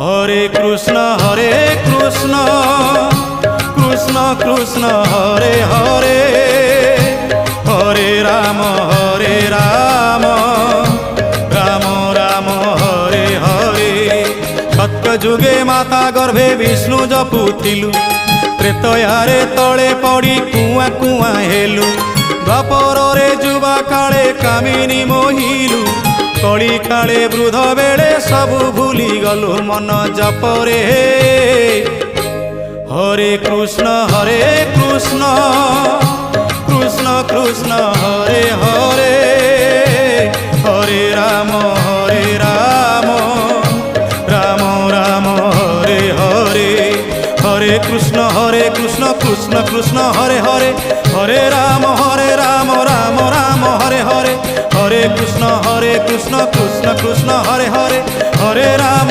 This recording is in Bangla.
হরে কৃষ্ণ কৃষ্ণ কৃষ্ণ হরে হরে, হরে রাম রাম রাম হরে হরে। সত্য যুগে মাতা গর্ভে বিষ্ণু জপুথিলু, ত্রেতয়ারে তଳେ পড়ি কুয়া কুয়া হেলু। দ্বাপରରେ যুবা কাଳେ কামিনী মোহিলু, কଳି কাଳେ বৃদ্ধ বেড়ে সবু ভুলি গলু মন জপরে। হরে কৃষ্ণ কৃষ্ণ কৃষ্ণ হরে হরে, হরে রাম রাম রাম হরে হরে। হরে কৃষ্ণ কৃষ্ণ কৃষ্ণ হরে হরে, হরে রাম রাম রাম হরে হরে। হরে কৃষ্ণ কৃষ্ণ কৃষ্ণ হরে হরে, হরে রাম